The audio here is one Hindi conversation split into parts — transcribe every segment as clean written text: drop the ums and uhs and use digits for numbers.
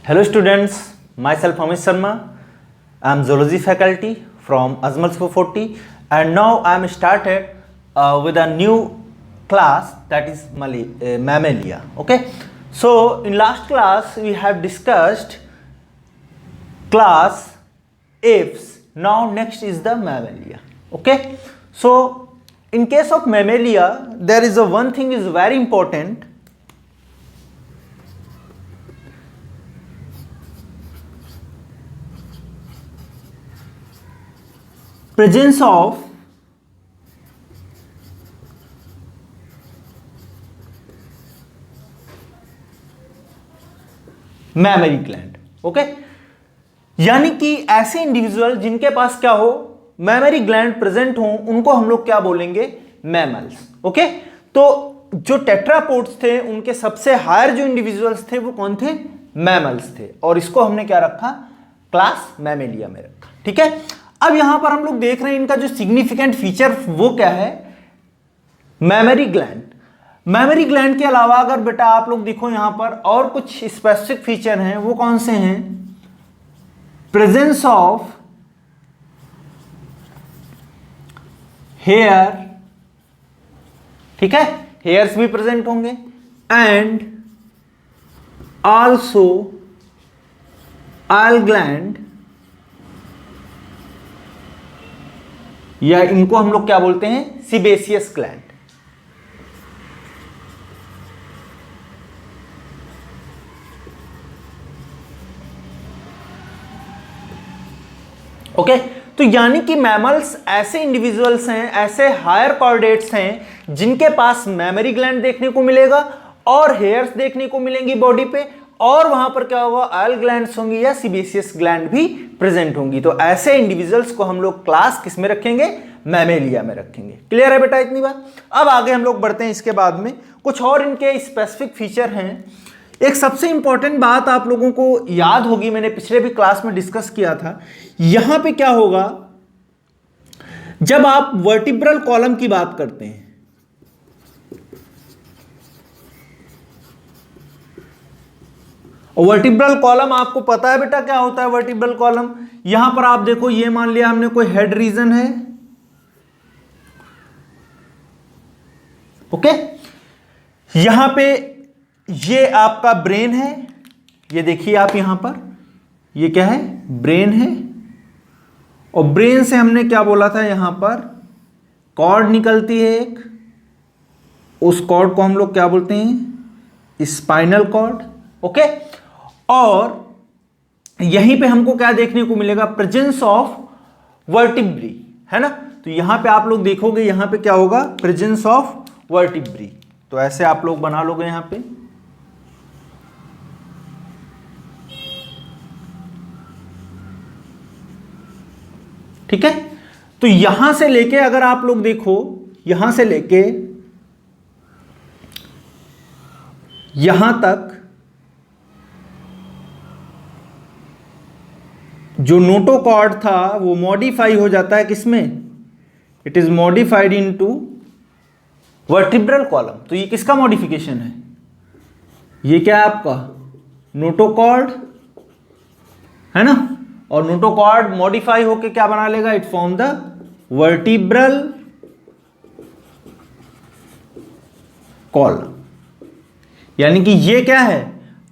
Hello students, myself Amish Sharma. I am zoology faculty from Ajmal 440 and now I am started with a new class, that is Mammalia. Okay, so in last class we have discussed class apes. Now next is the Mammalia. Okay, so in case of Mammalia there is one thing is very important. Presence of mammary gland. Okay, यानी कि ऐसे इंडिविजुअल जिनके पास क्या हो, मैमरी ग्लैंड प्रेजेंट हो, उनको हम लोग क्या बोलेंगे, मैमल्स. ओके, तो जो टेट्रापोड्स थे उनके सबसे हायर जो इंडिविजुअल्स थे वो कौन थे, मैमल्स थे, और इसको हमने क्या रखा, क्लास मैमेलिया में रखा. ठीक है, अब यहां पर हम लोग देख रहे हैं इनका जो सिग्निफिकेंट फीचर वो क्या है, मैमरी ग्लैंड. मैमरी ग्लैंड के अलावा अगर बेटा आप लोग देखो यहां पर और कुछ स्पेसिफिक फीचर हैं, वो कौन से हैं, प्रेजेंस ऑफ हेयर. ठीक है, हेयर्स भी प्रेजेंट होंगे, एंड आल्सो ऑयल ग्लैंड, या इनको हम लोग क्या बोलते हैं, सीबेसियस ग्लैंड. ओके, तो यानी कि मैमल्स ऐसे इंडिविजुअल्स हैं, ऐसे हायर कॉर्डेट्स हैं जिनके पास मैमरी ग्लैंड देखने को मिलेगा और हेयर्स देखने को मिलेंगी बॉडी पे, और वहां पर क्या होगा, ऑयल ग्लैंड्स होंगी या सीबेसियस ग्लैंड भी प्रेजेंट होंगी. तो ऐसे इंडिविजुअल्स को हम लोग क्लास किस में रखेंगे, मैमेलिया में रखेंगे. क्लियर है बेटा इतनी बात. अब आगे हम लोग बढ़ते हैं, इसके बाद में कुछ और इनके स्पेसिफिक फीचर हैं. एक सबसे इंपॉर्टेंट बात आप लोगों को याद होगी, मैंने पिछले भी क्लास में डिस्कस किया था. यहां पे क्या होगा, जब आप वर्टिब्रल कॉलम की बात करते हैं, वर्टिब्रल कॉलम आपको पता है बेटा क्या होता है वर्टिब्रल कॉलम. यहां पर आप देखो, ये मान लिया हमने कोई हेड रीजन है. ओके, यहां पे ये आपका ब्रेन है, ये देखिए आप यहां पर, ये क्या है, ब्रेन है, और ब्रेन से हमने क्या बोला था, यहां पर कॉर्ड निकलती है एक, उस कॉर्ड को हम लोग क्या बोलते हैं, स्पाइनल कॉर्ड. ओके, और यहीं पे हमको क्या देखने को मिलेगा, प्रेजेंस ऑफ वर्टिब्री, है ना. तो यहां पे आप लोग देखोगे, यहां पे क्या होगा, प्रेजेंस ऑफ वर्टिब्री. तो ऐसे आप लोग बना लोगे यहां पे. ठीक है, तो यहां से लेके अगर आप लोग देखो, यहां से लेके यहां तक जो नोटोकॉर्ड था वो मॉडिफाई हो जाता है किसमें, it is modified into vertebral column. तो ये किसका मॉडिफिकेशन है, ये क्या है आपका नोटोकॉर्ड, है ना. और नोटोकॉर्ड मॉडिफाई होके क्या बना लेगा, it form the vertebral column. यानी कि ये क्या है,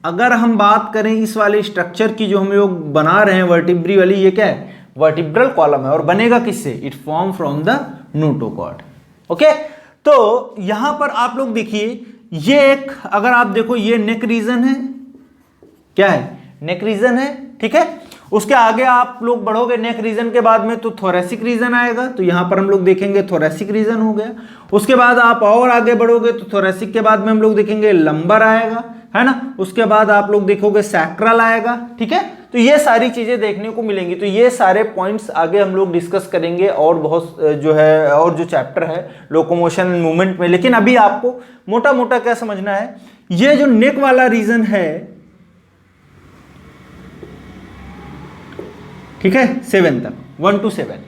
अगर हम बात करें इस वाले स्ट्रक्चर की जो हम लोग बना रहे हैं वर्टिब्री वाली, ये क्या है, वर्टिब्रल कॉलम है, और बनेगा किससे, it form from the notochord. Okay, तो यहां पर आप लोग देखिए, ये एक, अगर आप देखो, ये नेक रीजन है, क्या है, नेक रीजन है. ठीक है, उसके आगे आप लोग बढ़ोगे, नेक रीजन के बाद में तो थोरेसिक रीजन आएगा. तो यहां पर हम लोग देखेंगे थोरेसिक रीजन हो गया. उसके बाद आप और आगे बढ़ोगे तो थोरेसिक के बाद में हम लोग देखेंगे लंबर आएगा, है ना. उसके बाद आप लोग देखोगे सैक्रल आएगा. ठीक है, तो ये सारी चीजें देखने को मिलेंगी. तो ये सारे पॉइंट्स आगे हम लोग डिस्कस करेंगे, और बहुत जो है, और जो चैप्टर है लोकोमोशन एंड मूवमेंट में. लेकिन अभी आपको मोटा मोटा क्या समझना है, ये जो नेक वाला रीजन है, ठीक है, 7 तक, 1 to 7,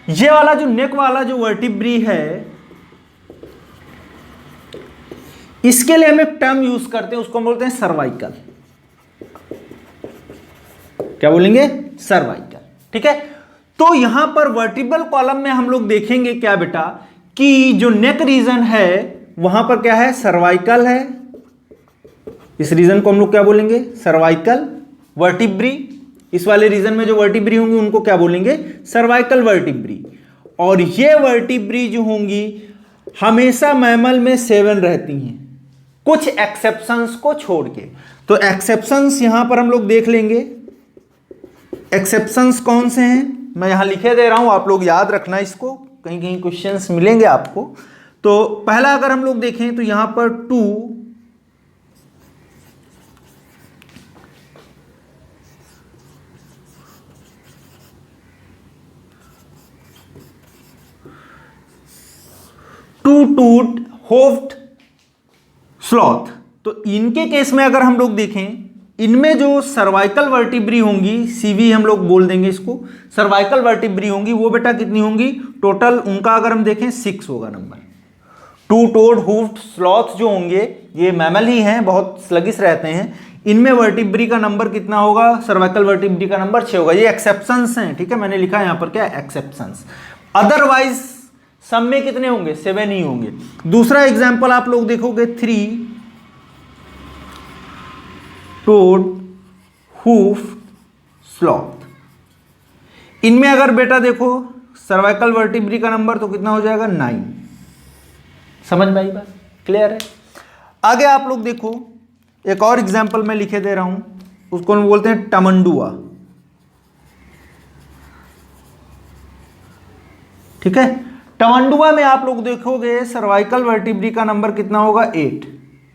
ये वाला जो नेक वाला जो वर्टिब्री है, इसके लिए हम एक टर्म यूज करते हैं, उसको हम बोलते हैं सर्वाइकल. क्या बोलेंगे? सर्वाइकल। ठीक है, तो यहां पर वर्टिब्रल कॉलम में हम लोग देखेंगे क्या बेटा कि जो नेक रीजन है वहां पर क्या है? सर्वाइकल है। इस रीजन को हम लोग क्या बोलेंगे? Cervical vertebrae. इस वाले रीजन में जो वर्टिब्री होंगी उनको क्या बोलेंगे? Cervical vertebrae. और ये वर्टिब्री जो होंगी हमेशा मैमल में 7 रहती हैं, कुछ एक्सेप्शंस को छोड़ के। तो एक्सेप्शंस यहां पर हम लोग देख लेंगे। एक्सेप्शंस कौन से हैं मैं यहां लिखे दे रहा हूं, आप लोग याद रखना इसको, कहीं कहीं क्वेश्चंस मिलेंगे आपको। तो पहला अगर हम लोग देखें तो यहां पर 2 होफ्ड स्लॉथ। तो इनके केस में अगर हम लोग देखें, इनमें जो सर्वाइकल वर्टिब्री होंगी, सीवी हम लोग बोल देंगे इसको, सर्वाइकल वर्टिब्री होंगी वो बेटा कितनी होंगी? टोटल उनका अगर हम देखें 6 होगा नंबर। 2 टोड हुफ्ड स्लॉथ जो होंगे ये मैमल ही हैं, बहुत स्लगिश रहते हैं, इनमें वर्टिब्री का नंबर कितना होगा? सर्वाइकल वर्टिब्री का नंबर 6 होगा। ये एक्सेप्शंस हैं, ठीक है, मैंने लिखा है यहां पर क्या? एक्सेप्शंस। अदरवाइज सब में कितने होंगे? 7 ही होंगे। दूसरा एग्जाम्पल आप लोग देखोगे 3 टोड हूफ स्लॉथ। इनमें अगर बेटा देखो सर्वाइकल वर्टिब्री का नंबर तो कितना हो जाएगा? 9। समझ में आई बात? क्लियर है? आगे आप लोग देखो, एक और एग्जाम्पल मैं लिखे दे रहा हूं, उसको हम बोलते हैं टमंडुआ। ठीक है, टमंडुआ में आप लोग देखोगे सर्वाइकल वर्टिब्री का नंबर कितना होगा? 8।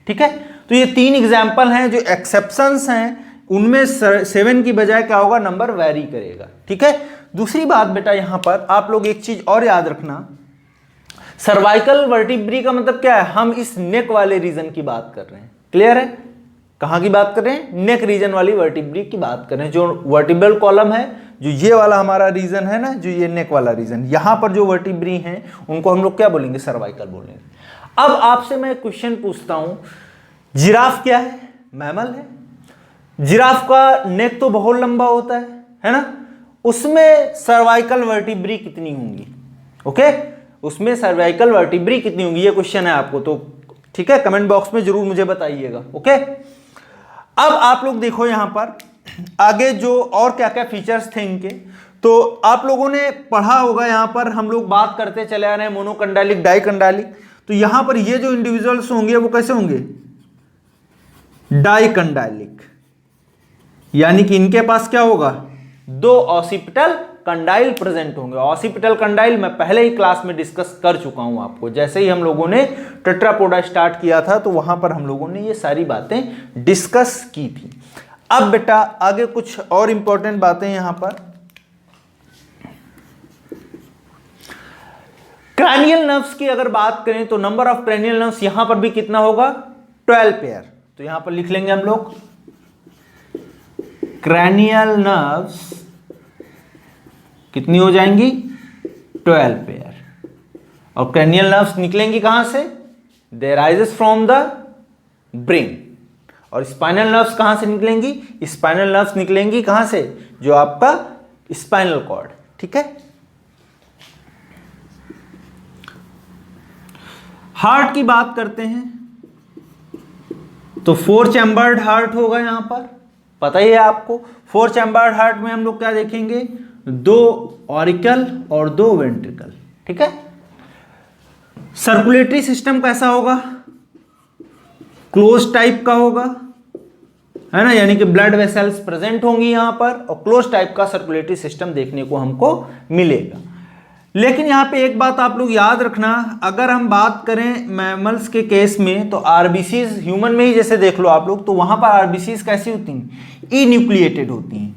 ठीक है, तो ये 3 एग्जाम्पल हैं जो एक्सेप्शंस हैं, उनमें 7 की बजाय क्या होगा? नंबर वैरी करेगा। ठीक है, दूसरी बात बेटा यहां पर आप लोग एक चीज और याद रखना, सर्वाइकल वर्टिब्री का मतलब क्या है? हम इस नेक वाले रीजन की बात कर रहे हैं। क्लियर है? कहां की बात कर रहे हैं? नेक रीजन वाली वर्टिब्री की बात कर रहे हैं। जो वर्टिब्रल कॉलम है, जो ये वाला हमारा रीजन है ना, जो ये नेक वाला रीजन, यहां पर जो वर्टिब्री हैं उनको हम लोग क्या बोलेंगे? सर्वाइकल बोलेंगे। अब आपसे मैं क्वेश्चन पूछता हूं, जिराफ क्या है? मैमल है। जिराफ का नेक तो बहुत लंबा होता है ना? उसमें सर्वाइकल वर्टिब्री कितनी होंगी? ओके, उसमें सर्वाइकल वर्टिब्री कितनी होंगी? ये क्वेश्चन है आपको, तो ठीक है, कमेंट बॉक्स में जरूर मुझे बताइएगा। ओके, अब आप लोग देखो यहां पर आगे जो और क्या क्या फीचर्स थे इनके, तो आप लोगों ने पढ़ा होगा। यहां पर हम लोग बात करते चले आ रहे हैं मोनोकंडाइलिक, डाइकंडाइलिक। तो यहां पर ये जो इंडिविजुअल्स होंगे वो कैसे होंगे? डाइकंडाइलिक। यानी कि इनके पास क्या होगा? 2 ऑसिपिटल कंडाइल प्रेजेंट होंगे। ऑसिपिटल कंडाइल मैं पहले ही क्लास में डिस्कस कर चुका हूं आपको, जैसे ही हम लोगों ने टेट्रापोडा स्टार्ट किया था तो वहां पर हम लोगों ने ये सारी बातें डिस्कस की थी। अब बेटा आगे कुछ और इंपॉर्टेंट बातें यहां पर, क्रैनियल नर्व्स की अगर बात करें तो नंबर ऑफ क्रैनियल नर्व्स यहां पर भी कितना होगा? 12 पेयर। तो यहां पर लिख लेंगे हम लोग क्रैनियल नर्व्स कितनी हो जाएंगी? 12 पेयर। और क्रैनियल नर्व्स निकलेंगी कहां से? दे राइजेस फ्रॉम द ब्रेन। और स्पाइनल नर्व्स कहां से निकलेंगी? स्पाइनल नर्व्स निकलेंगी कहां से? जो आपका स्पाइनल कॉर्ड। ठीक है, हार्ट की बात करते हैं तो 4 चैम्बर्ड हार्ट होगा। यहां पर पता ही है आपको, 4 चैम्बर्ड हार्ट में हम लोग क्या देखेंगे? 2 ऑरिकल और 2 वेंट्रिकल। ठीक है, सर्कुलेटरी सिस्टम कैसा होगा? क्लोज टाइप का होगा, है ना, यानी कि ब्लड वेसल्स प्रेजेंट होंगी यहां पर, और क्लोज टाइप का सर्कुलेटरी सिस्टम देखने को हमको मिलेगा। लेकिन यहां पे एक बात आप लोग याद रखना, अगर हम बात करें मैमल्स के केस में तो आरबीसीज, ह्यूमन में ही जैसे देख लो आप लोग, तो वहां पर आरबीसीज कैसी होती हैं? इन्यूक्लिएटेड होती हैं,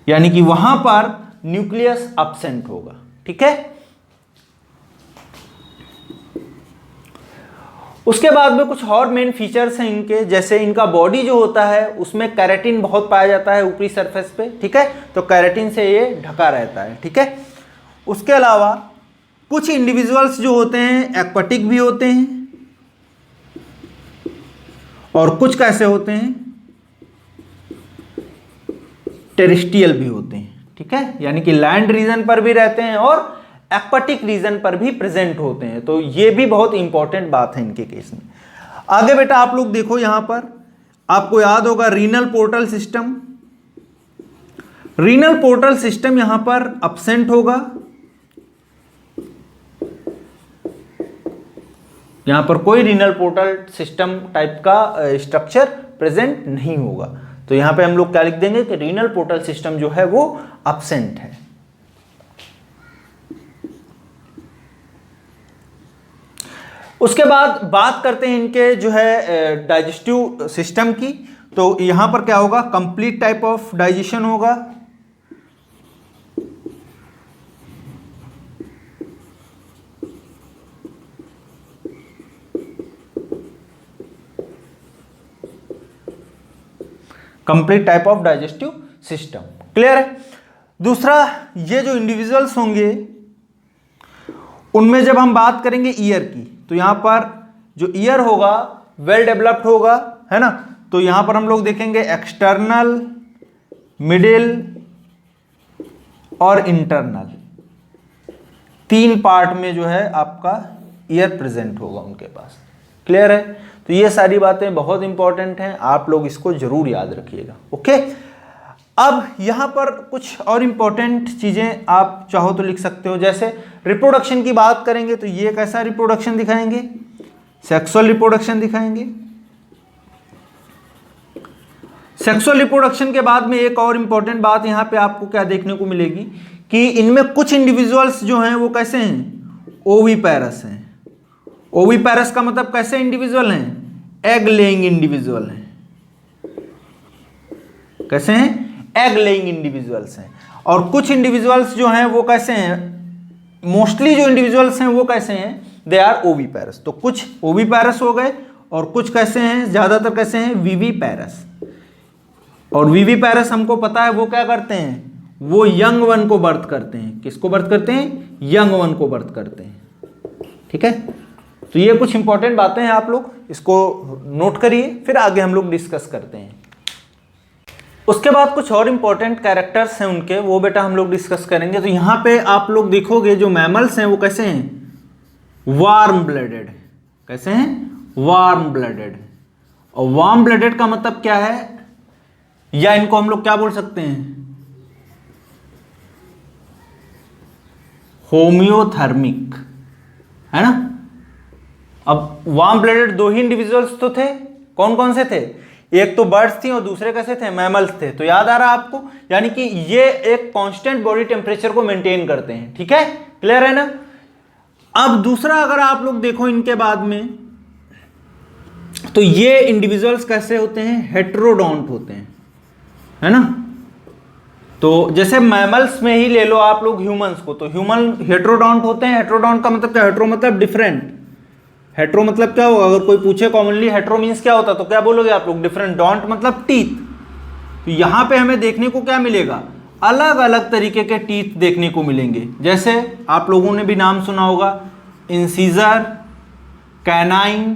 यानी कि वहां पर न्यूक्लियस एब्सेंट होगा। ठीक है, उसके बाद में कुछ और मेन फीचर्स हैं इनके, जैसे इनका बॉडी जो होता है उसमें कैरेटिन बहुत पाया जाता है ऊपरी सरफेस पे। ठीक है, तो कैरेटिन से ये ढका रहता है। ठीक है, उसके अलावा कुछ इंडिविजुअल्स जो होते हैं एक्वाटिक भी होते हैं और कुछ कैसे होते हैं? टेरेस्ट्रियल भी होते हैं, ठीक है, यानी कि लैंड रीजन पर भी रहते हैं और एक्वाटिक रीजन पर भी प्रेजेंट होते हैं। तो ये भी बहुत इंपॉर्टेंट बात है इनके केस में। आगे बेटा आप लोग देखो, यहां पर आपको याद होगा renal portal system. Renal portal system यहां पर अब्सेंट होगा, यहां पर कोई रीनल पोर्टल सिस्टम टाइप का स्ट्रक्चर प्रेजेंट नहीं होगा। तो यहां पे हम लोग क्या लिख देंगे कि रीनल पोर्टल सिस्टम जो है वो अब्सेंट है। उसके बाद बात करते हैं इनके जो है डाइजेस्टिव सिस्टम की। तो यहां पर क्या होगा, कंप्लीट टाइप ऑफ डाइजेशन होगा, complete type of digestive system. Clear है। दूसरा, ये जो इंडिविजुअल्स होंगे उनमें जब हम बात करेंगे ईयर की, तो यहां पर जो ईयर होगा वेल डेवलप्ड होगा, है ना। तो यहां पर हम लोग देखेंगे एक्सटर्नल, मिडिल और इंटरनल, 3 पार्ट में जो है आपका ईयर प्रेजेंट होगा उनके पास। क्लियर है। तो ये सारी बातें बहुत इंपॉर्टेंट हैं, आप लोग इसको जरूर याद रखिएगा। ओके। अब यहां पर कुछ और इंपॉर्टेंट चीजें आप चाहो तो लिख सकते हो। जैसे रिप्रोडक्शन की बात करेंगे तो ये कैसा रिप्रोडक्शन दिखाएंगे, सेक्सुअल रिप्रोडक्शन दिखाएंगे। सेक्सुअल रिप्रोडक्शन के बाद में एक और इंपॉर्टेंट बात यहां पे आपको क्या देखने को मिलेगी कि इनमें कुछ इंडिविजुअल्स जो हैं वो कैसे हैं, ओविपेरस हैं। ओविपेरस का मतलब कैसे इंडिविजुअल हैं, एग लेइंग इंडिविजुअल हैं। कैसे हैं, एग लेइंग इंडिविजुअल्स हैं। और कुछ इंडिविजुअल्स जो हैं वो कैसे हैं, मोस्टली जो इंडिविजुअल्स हैं वो कैसे हैं, दे आर ओविपेरस। तो कुछ ओविपेरस हो गए और कुछ कैसे हैं, ज्यादातर कैसे हैं, विविपेरस। और विविपेरस हमको पता है वो क्या करते हैं, वो यंग वन को बर्थ करते हैं। किसको बर्थ करते हैं, यंग वन को बर्थ करते हैं। ठीक है। तो ये कुछ इंपॉर्टेंट बातें हैं, आप लोग इसको नोट करिए, फिर आगे हम लोग डिस्कस करते हैं। उसके बाद कुछ और इंपॉर्टेंट कैरेक्टर्स हैं उनके, वो बेटा हम लोग डिस्कस करेंगे। तो यहां पे आप लोग देखोगे जो मैमल्स हैं वो कैसे हैं, वार्म ब्लडेड। कैसे हैं, वार्म ब्लडेड। और वार्म ब्लडेड का मतलब क्या है, या इनको हम लोग क्या बोल सकते हैं, होम्योथर्मिक, है ना। अब वार्म ब्लडेड 2 ही इंडिविजुअल्स तो थे, कौन कौन से थे, एक तो बर्ड्स थी और दूसरे कैसे थे, मैमल्स थे। तो याद आ रहा आपको, यानी कि ये एक कांस्टेंट बॉडी टेम्परेचर को मेंटेन करते हैं। ठीक है, क्लियर है ना। अब दूसरा अगर आप लोग देखो इनके बाद में, तो ये इंडिविजुअल्स कैसे होते हैं, हेटेरोडोंट होते हैं, है ना। तो जैसे मैमल्स में ही ले लो आप लोग ह्यूमंस को, तो ह्यूमन हेटेरोडोंट होते हैं। हेटेरोडोंट का मतलब क्या, हेटेरो मतलब डिफरेंट, हेटेरो मतलब क्या होगा, अगर कोई पूछे कॉमनली हेटेरो मींस क्या होता है, तो क्या बोलोगे आप लोग, डिफरेंट। डोंट मतलब टीथ। तो यहां पे हमें देखने को क्या मिलेगा, अलग अलग तरीके के टीथ देखने को मिलेंगे। जैसे आप लोगों ने भी नाम सुना होगा, incisor, canine,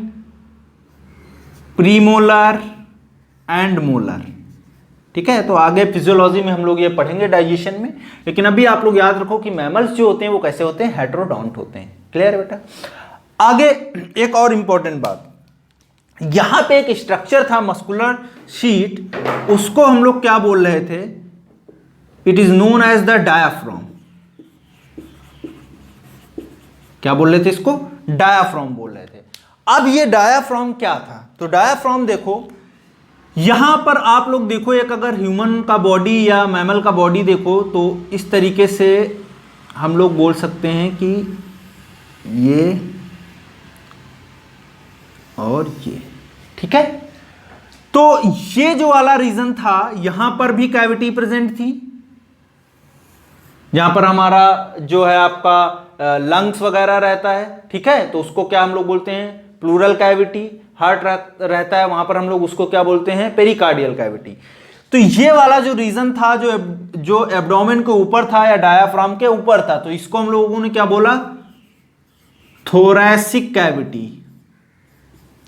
premolar and molar. ठीक है। तो आगे फिजियोलॉजी में हम लोग ये पढ़ेंगे डाइजेशन में, लेकिन अभी आप लोग याद रखो कि मैमल्स जो होते हैं वो कैसे होते हैं, हेटेरोडोंट होते हैं। क्लियर है बेटा। आगे एक और इंपॉर्टेंट बात, यहां पे एक स्ट्रक्चर था मस्कुलर शीट, उसको हम लोग क्या बोल रहे थे, it is known as the diaphragm. क्या बोल रहे थे इसको, डायाफ्राम बोल रहे थे। अब ये डायाफ्राम क्या था, तो डायाफ्राम देखो, यहां पर आप लोग देखो, एक अगर ह्यूमन का बॉडी या मैमल का बॉडी देखो तो इस तरीके से हम लोग बोल सकते हैं कि ये और ये। ठीक है। तो ये जो वाला रीजन था, यहां पर भी कैविटी प्रेजेंट थी, यहां पर हमारा जो है आपका लंग्स वगैरह रहता है। ठीक है। तो उसको क्या हम लोग बोलते हैं, प्लूरल कैविटी। हार्ट रहता है वहां पर, हम लोग उसको क्या बोलते हैं, पेरिकार्डियल कैविटी। तो ये वाला जो रीजन था, जो एब्डोमेन के ऊपर था या डायाफ्राम के ऊपर था, तो इसको हम लोगों ने क्या बोला, थोरैसिक कैविटी।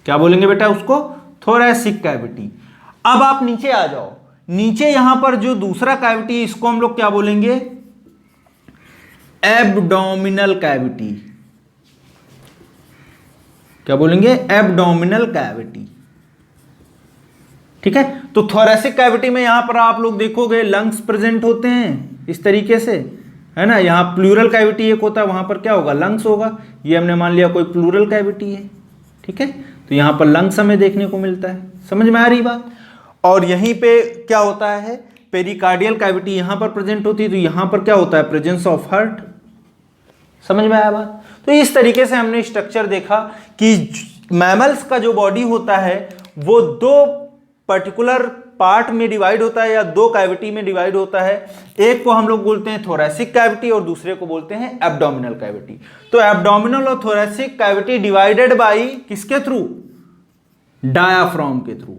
क्या बोलेंगे बेटा उसको, थोरैसिक कैविटी। अब आप नीचे आ जाओ, नीचे यहां पर जो दूसरा कैविटी है इसको हम लोग क्या बोलेंगे, एब्डोमिनल कैविटी। क्या बोलेंगे, एब्डोमिनल कैविटी। ठीक है, तो थोरेसिक कैविटी में यहां पर आप लोग देखोगे लंग्स प्रेजेंट होते हैं इस तरीके से, है ना। यहां प्लूरल कैविटी एक होता है, वहां पर क्या होगा, लंग्स होगा। ये हमने मान लिया कोई प्लूरल कैविटी है। ठीक है, तो यहां पर लंग्स हमें देखने को मिलता है। समझ में आ रही बात। और यहीं पे क्या होता है, पेरिकार्डियल कैविटी यहां पर प्रेजेंट होती है, तो यहां पर क्या होता है, प्रेजेंस ऑफ हार्ट। समझ में आया बात। तो इस तरीके से हमने स्ट्रक्चर देखा कि मैमल्स का जो बॉडी होता है वो दो पर्टिकुलर पार्ट में डिवाइड होता है या दो कैविटी में डिवाइड होता है। एक को हम लोग बोलते हैं थोरेसिक कैविटी और दूसरे को बोलते हैं एब्डोमिनल कैविटी। तो एब्डोमिनल और थोरेसिक कैविटी डिवाइडेड बाय किसके थ्रू, डायाफ्राम के थ्रू।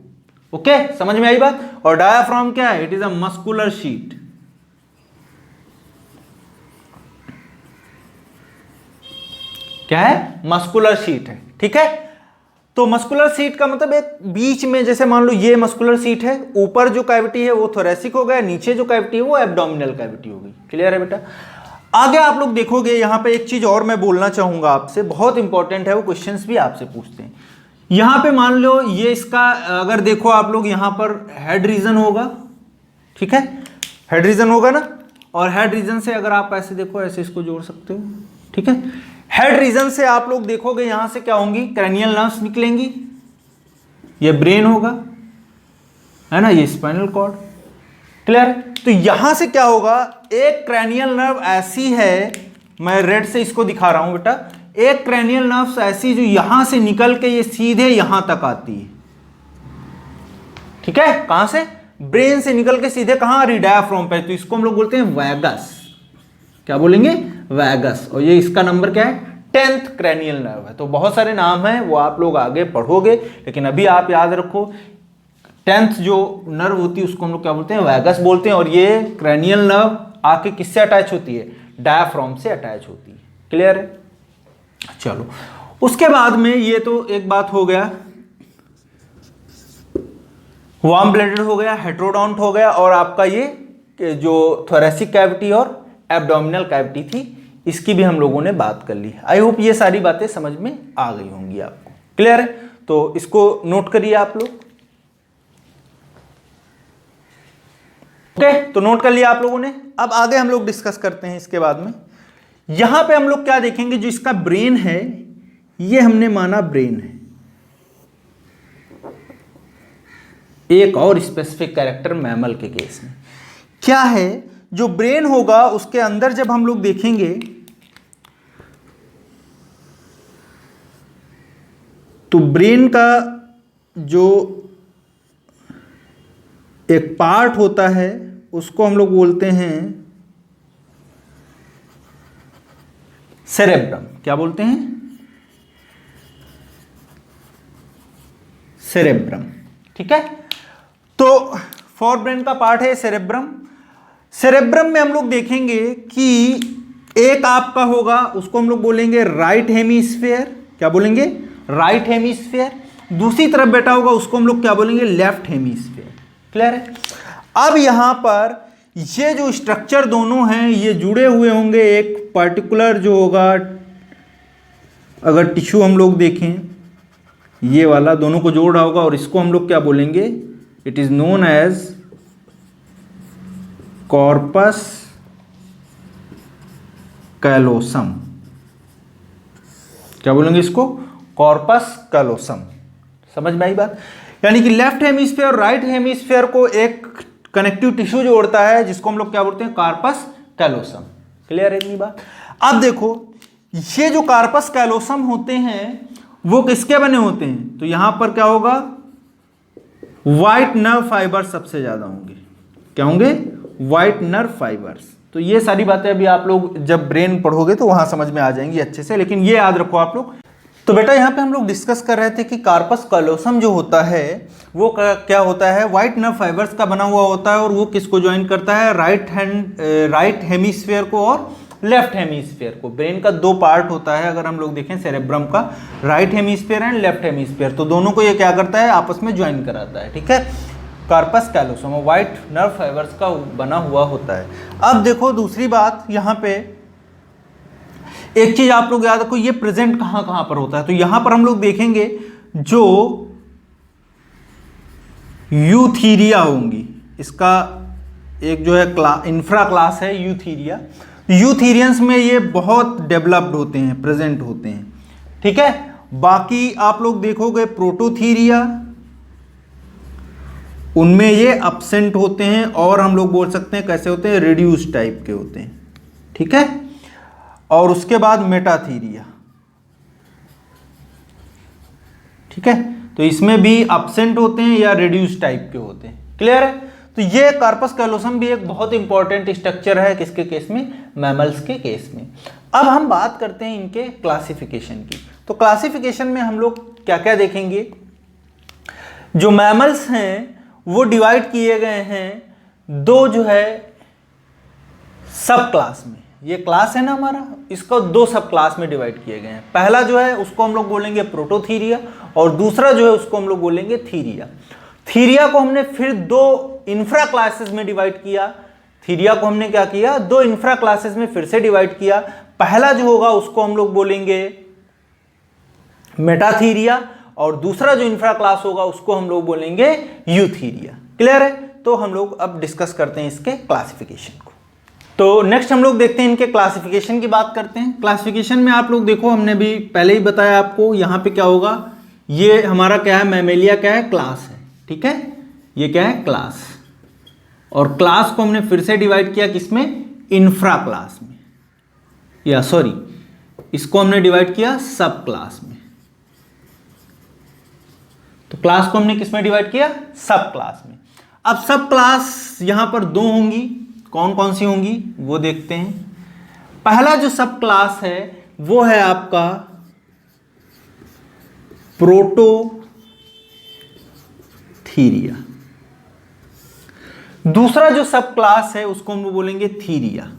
ओके, समझ में आई बात। और डायाफ्राम क्या है, it is a muscular sheet. क्या है, मस्कुलर शीट है। ठीक है, तो मस्कुलर सीट का मतलब एक बीच में, जैसे मान लो ये मस्कुलर सीट है, ऊपर जो कैविटी है वो थोरेसिक हो गया, नीचे जो कैविटी है वो एब्डोमिनल कैविटी हो गई। क्लियर है बेटा। आगे आप लोग देखोगे यहां पे एक चीज और मैं बोलना चाहूंगा आपसे, बहुत इंपॉर्टेंट है, वो क्वेश्चंस भी आपसे पूछते हैं। यहां पे मान लो ये इसका, अगर देखो आप लोग यहां पर हेड रीजन होगा। ठीक है, हेड रीजन होगा ना, और हेड रीजन से अगर आप ऐसे देखो, ऐसे इसको जोड़ सकते हो। ठीक है, हेड रीजन से आप लोग देखोगे यहां से क्या होंगी, क्रैनियल नर्व्स निकलेंगी, ये ब्रेन होगा, है ना, ये स्पाइनल कॉर्ड। क्लियर है। तो यहां से क्या होगा, एक क्रैनियल नर्व ऐसी है, मैं रेड से इसको दिखा रहा हूं बेटा, एक क्रैनियल नर्व ऐसी जो यहां से निकल के ये सीधे यहां तक आती है। ठीक है, कहां से, ब्रेन से निकल के सीधे कहां, डायाफ्राम पे। तो इसको हम लोग बोलते हैं वैगस। क्या बोलेंगे, वैगस। और ये इसका नंबर क्या है, 10th क्रैनियल नर्व है। तो बहुत सारे नाम हैं, वो आप लोग आगे पढ़ोगे, लेकिन अभी आप याद रखो 10th जो नर्व होती है उसको हम लोग क्या बोलते हैं, वैगस बोलते हैं। और ये क्रैनियल नर्व आके किससे अटैच होती है, डायाफ्राम से अटैच होती है। क्लियर है। चलो, उसके बाद में ये तो एक बात हो गया, वार्म ब्लडेड हो गया, हेट्रोडोंट हो गया, और आपका ये जो थोरेसिक कैविटी और एब्डोमिनल कैविटी थी, इसकी भी हम लोगों ने बात कर ली। आई होप ये सारी बातें समझ में आ गई होंगी आपको। क्लियर है, तो इसको नोट करिए आप लोग। ओके, तो नोट कर लिया आप लोगों ने। अब आगे हम लोग डिस्कस करते हैं इसके बाद में। यहां पे हम लोग क्या देखेंगे, जो इसका ब्रेन है, ये हमने माना ब्रेन है। एक और स्पेसिफिक कैरेक्टर मैमल के केस में क्या है, जो ब्रेन होगा उसके अंदर जब हम लोग देखेंगे तो ब्रेन का जो एक पार्ट होता है उसको हम लोग बोलते हैं सेरेब्रम। क्या बोलते हैं, सेरेब्रम। ठीक है, तो फोर ब्रेन का पार्ट है सेरेब्रम। सेरेब्रम में हम लोग देखेंगे कि एक आपका होगा, उसको हम लोग बोलेंगे राइट हेमीस्फेयर। क्या बोलेंगे, राइट हेमीस्फेयर। दूसरी तरफ बेटा होगा, उसको हम लोग क्या बोलेंगे, लेफ्ट हेमीस्फेयर। क्लियर है। अब यहां पर ये जो स्ट्रक्चर दोनों हैं ये जुड़े हुए होंगे, एक पर्टिकुलर जो होगा, अगर टिश्यू हम लोग देखें, ये वाला दोनों को जोड़ रहा होगा, और इसको हम लोग क्या बोलेंगे, it is known as corpus callosum. क्या बोलेंगे इसको, कॉर्पस कैलोसम। समझ में आई बात। यानी कि लेफ्ट हेमिस्फीयर और राइट हेमिस्फीयर को एक कनेक्टिव टिश्यू जोड़ता है, जिसको हम लोग क्या बोलते हैं, कार्पस कैलोसम। क्लियर है इतनी बात। अब देखो, ये जो कार्पस कैलोसम होते हैं वो किसके बने होते हैं, तो यहां पर क्या होगा, व्हाइट नर्व फाइबर सबसे ज्यादा होंगे। क्या होंगे, व्हाइट नर्व फाइबर्स। तो ये सारी बातें अभी आप लोग जब ब्रेन पढ़ोगे तो वहां समझ में आ जाएंगी अच्छे से, लेकिन ये याद रखो आप लोग। तो बेटा यहाँ पे हम लोग डिस्कस कर रहे थे कि कार्पस कैलोसम जो होता है वो क्या होता है, व्हाइट नर्व फाइबर्स का बना हुआ होता है, और वो किसको ज्वाइन करता है, राइट हेमिस्फीयर को और लेफ्ट हेमिस्फीयर को। ब्रेन का दो पार्ट होता है, अगर हम लोग देखें सेरेब्रम का, right hemisphere and left hemisphere, तो दोनों को ये क्या करता है, आपस में ज्वाइन कराता है। ठीक है, कार्पस कैलोसम और वाइट नर्व फाइबर्स का बना हुआ होता है। अब देखो दूसरी बात, यहाँ पे एक चीज आप लोग याद रखो, ये प्रेजेंट कहाँ कहाँ पर होता है। तो यहां पर हम लोग देखेंगे जो यूथीरिया होंगी, इसका एक जो है इंफ्रा क्लास है यूथीरिया। यूथीरियंस में ये बहुत डेवलप्ड होते हैं, प्रेजेंट होते हैं, ठीक है। बाकी आप लोग देखोगे प्रोटोथीरिया, उनमें ये absent होते हैं, और हम लोग बोल सकते हैं कैसे होते हैं, रिड्यूस टाइप के होते हैं, ठीक है। और उसके बाद मेटाथीरिया, ठीक है, तो इसमें भी absent होते हैं या रिड्यूस टाइप के होते हैं। क्लियर है। तो ये कार्पस कैलोसम भी एक बहुत इंपॉर्टेंट स्ट्रक्चर है, किसके केस में, मैमल्स के केस में। अब हम बात करते हैं इनके क्लासिफिकेशन की। तो क्लासिफिकेशन में हम लोग क्या क्या देखेंगे, जो मैमल्स हैं वो डिवाइड किए गए हैं दो जो है सब क्लास में। ये क्लास है ना हमारा, इसको दो सब क्लास में डिवाइड किए गए हैं। पहला जो है उसको हम लोग बोलेंगे प्रोटोथीरिया, और दूसरा जो है उसको हम लोग बोलेंगे थीरिया। थीरिया को हमने फिर दो इंफ्रा क्लासेस में डिवाइड किया। थीरिया को हमने क्या किया, दो इंफ्रा क्लासेस में फिर से डिवाइड किया। पहला जो होगा उसको हम लोग बोलेंगे मेटाथीरिया, और दूसरा जो इंफ्रा क्लास होगा उसको हम लोग बोलेंगे यूथीरिया। क्लियर है। तो हम लोग अब डिस्कस करते हैं इसके क्लासिफिकेशन को। तो नेक्स्ट हम लोग देखते हैं इनके क्लासिफिकेशन की बात करते हैं। क्लासिफिकेशन में आप लोग देखो, हमने भी पहले ही बताया आपको, यहाँ पे क्या होगा, ये हमारा क्या है, मैमेलिया क्या है, क्लास है, ठीक है। ये क्या है, क्लास, और क्लास को हमने फिर से डिवाइड किया किसमें, इंफ्रा क्लास में, या सॉरी इसको हमने डिवाइड किया सब क्लास में। तो क्लास को हमने किसमें डिवाइड किया, सब क्लास में। अब सब क्लास यहां पर दो होंगी, कौन कौन सी होंगी वो देखते हैं। पहला जो सब क्लास है वो है आपका प्रोटोथीरिया। दूसरा जो सब क्लास है उसको हम बोलेंगे थीरिया।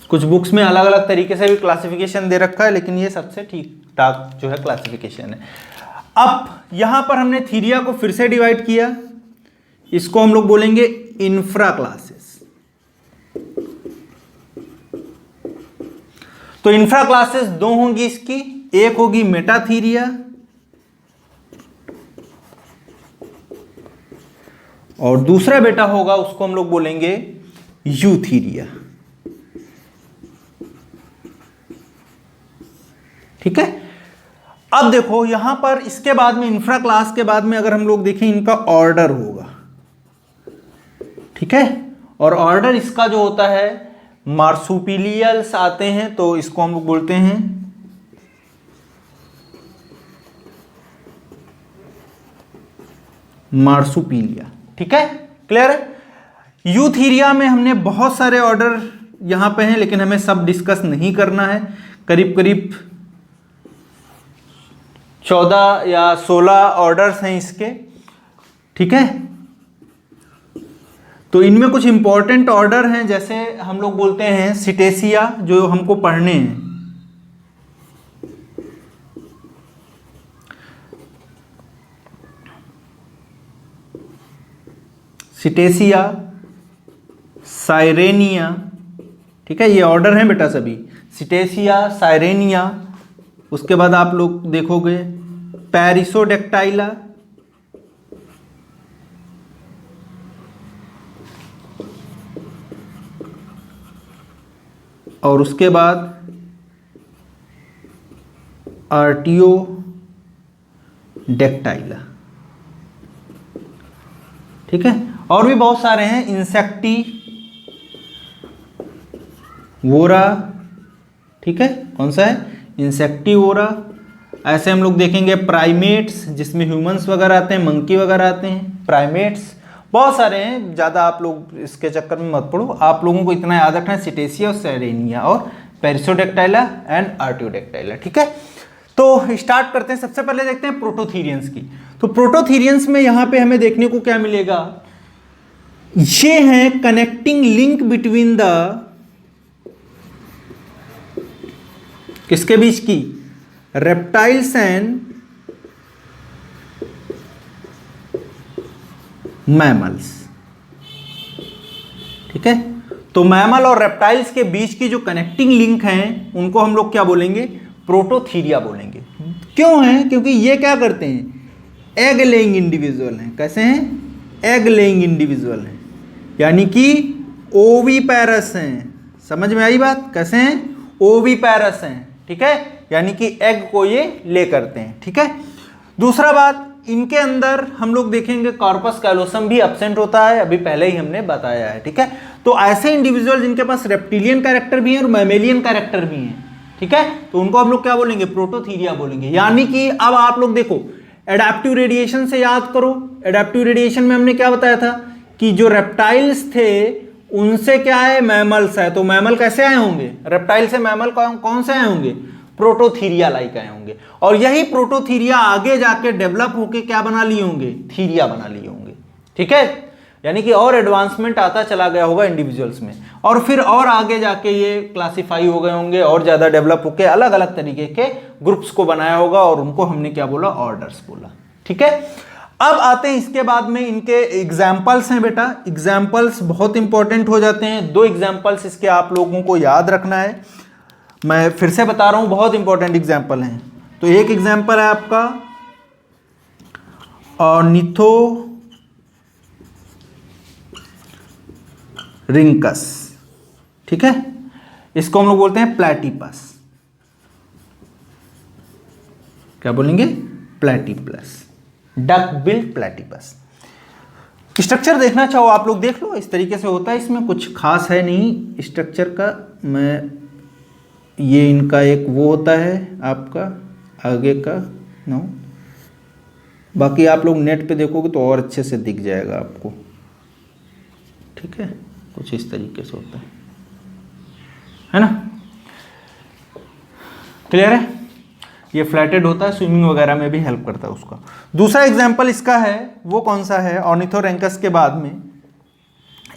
कुछ बुक्स में अलग अलग तरीके से भी क्लासिफिकेशन दे रखा है, लेकिन ये सबसे ठीक ठाक जो है क्लासिफिकेशन है। अब यहां पर हमने थीरिया को फिर से डिवाइड किया, इसको हम लोग बोलेंगे इंफ्रा क्लासेस। तो इंफ्रा क्लासेस दो होंगी इसकी, एक होगी मेटाथीरिया और दूसरा बेटा होगा उसको हम लोग बोलेंगे यूथीरिया, ठीक है। अब देखो यहां पर इसके बाद में इंफ्रा क्लास के बाद में अगर हम लोग देखें इनका ऑर्डर होगा, ठीक है। और ऑर्डर इसका जो होता है, मार्सुपिलियल्स आते हैं तो इसको हम लोग बोलते हैं मार्सुपिलिया, ठीक है। क्लियर है। यूथीरिया में हमने बहुत सारे ऑर्डर यहां पे हैं, लेकिन हमें सब डिस्कस नहीं करना है। करीब करीब 14 या 16 ऑर्डर्स हैं इसके, ठीक है। तो इनमें कुछ इंपॉर्टेंट ऑर्डर हैं, जैसे हम लोग बोलते हैं सिटेसिया, जो हमको पढ़ने हैं। सिटेसिया, साइरेनिया, ठीक है, ये ऑर्डर हैं बेटा सभी। सिटेसिया, साइरेनिया, उसके बाद आप लोग देखोगे पैरिसोडेक्टाइला, और उसके बाद आर्टियोडेक्टाइला, ठीक है। और भी बहुत सारे हैं, इंसेक्टी वोरा, ठीक है, कौन सा है, इंसेक्टिवोरा। ऐसे हम लोग देखेंगे प्राइमेट्स, जिसमें ह्यूमंस वगैरह आते हैं, मंकी वगैरह आते हैं, प्राइमेट्स बहुत सारे हैं। ज़्यादा आप लोग इसके चक्कर में मत पड़ो, आप लोगों को इतना याद रखना है, सिटेसिया और साइरेनिया और पेरिसोडेक्टाइला एंड आर्टियोडेक्टाइला, ठीक है। तो स्टार्ट करते हैं। सबसे पहले देखते हैं प्रोटोथीरियंस की। तो प्रोटोथीरियंस में यहाँ पे हमें देखने को क्या मिलेगा, ये है कनेक्टिंग लिंक बिटवीन द, किसके बीच की, रेप्टाइल्स एंड मैमल्स। ठीक है, तो मैमल और रेप्टाइल्स के बीच की जो कनेक्टिंग लिंक हैं उनको हम लोग क्या बोलेंगे, प्रोटोथीरिया बोलेंगे। क्यों है, क्योंकि ये क्या करते हैं, एग लेइंग इंडिविजुअल हैं। कैसे हैं, एग लेइंग इंडिविजुअल हैं, यानी कि ओवीपैरस हैं। समझ में आई बात, कैसे हैं, ओवीपैरस हैं। ठीक है, यानी कि एग को ये ले करते हैं। ठीक है, दूसरा बात, इनके अंदर हम लोग देखेंगे कॉर्पस कैलोसम भी एब्सेंट होता है, अभी पहले ही हमने बताया है। ठीक है, तो ऐसे इंडिविजुअल जिनके पास रेप्टिलियन कैरेक्टर भी है और मैमेलियन कैरेक्टर भी है, ठीक है, तो उनको हम लोग क्या बोलेंगे, प्रोटोथीरिया बोलेंगे। यानी कि अब आप लोग देखो, एडाप्टिव रेडिएशन से याद करो, एडाप्टिव रेडिएशन में हमने क्या बताया था कि जो रेप्टाइल्स थे उनसे क्या है, मैमल्स है, तो मैमल कैसे आए होंगे, रेप्टाइल से मैमल कौन से आए होंगे, प्रोटोथीरिया लाइक आए होंगे। और यही प्रोटोथीरिया आगे जाके डेवलप होके क्या बना लिए होंगे, थीरिया बना लिए होंगे। ठीक है, यानी कि और एडवांसमेंट आता चला गया होगा इंडिविजुअल्स में, और फिर और आगे जाके ये क्लासिफाई हो गए होंगे और ज्यादा डेवलप होके अलग अलग तरीके के ग्रुप्स को बनाया होगा, और उनको हमने क्या बोला, ऑर्डर्स बोला। ठीक है, अब आते हैं इसके बाद में इनके एग्जाम्पल्स हैं बेटा। एग्जाम्पल्स बहुत इंपॉर्टेंट हो जाते हैं, 2 एग्जाम्पल्स इसके आप लोगों को याद रखना है। मैं फिर से बता रहा हूं, बहुत इंपॉर्टेंट एग्जाम्पल हैं। तो एक एग्जाम्पल है आपका ऑर्निथोरिंकस। ठीक है, इसको हम लोग बोलते हैं प्लैटीपस। क्या बोलेंगे, प्लैटीपस, डक बिल्ड प्लैटीपस। स्ट्रक्चर देखना चाहो आप लोग देख लो, इस तरीके से होता है, इसमें कुछ खास है नहीं स्ट्रक्चर का। मैं ये इनका एक वो होता है आपका आगे का नो, बाकी आप लोग नेट पे देखोगे तो और अच्छे से दिख जाएगा आपको। ठीक है, कुछ इस तरीके से होता है ना, क्लियर है। ये फ्लैटेड होता है, स्विमिंग वगैरह में भी हेल्प करता है उसका। दूसरा एग्जांपल इसका है, वो कौन सा है, ऑर्निथोरैंकस के बाद में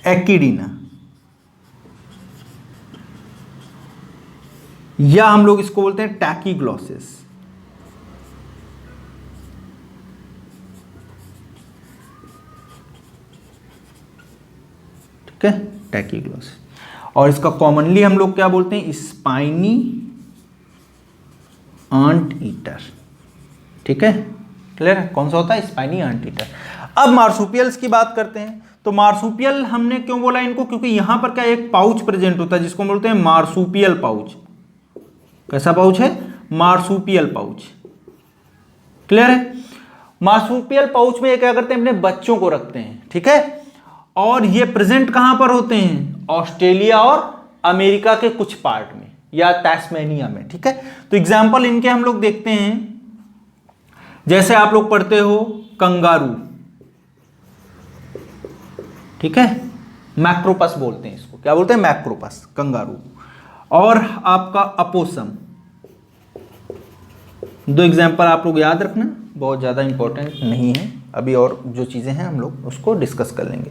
एक्किडीना, या हम लोग इसको बोलते हैं टैकीग्लॉसिस। ठीक है, टैकीग्लॉसिस। और इसका कॉमनली हम लोग क्या बोलते हैं, स्पाइनी आंट ईटर। ठीक है, क्लियर है, कौन सा होता है, स्पाइनी आंट ईटर। अब मार्सुपियल्स की बात करते हैं। तो मार्सुपियल हमने क्यों बोला इनको, क्योंकि यहां पर क्या एक पाउच प्रेजेंट होता है जिसको बोलते हैं मार्सुपियल पाउच। कैसा पाउच है, मार्सुपियल पाउच। क्लियर है, मार्सुपियल पाउच में ये क्या करते हैं, अपने बच्चों को रखते हैं। ठीक है, और ये प्रेजेंट कहां पर होते हैं, ऑस्ट्रेलिया और अमेरिका के कुछ पार्ट में या टैस्मेनिया में। ठीक है, तो एग्जाम्पल इनके हम लोग देखते हैं, जैसे आप लोग पढ़ते हो कंगारू। ठीक है, मैक्रोपस बोलते हैं इसको, क्या बोलते हैं, मैक्रोपस, कंगारू। और आपका अपोसम। 2 एग्जाम्पल आप लोग याद रखना, बहुत ज़्यादा इंपॉर्टेंट नहीं है अभी, और जो चीज़ें हैं हम लोग उसको डिस्कस कर लेंगे।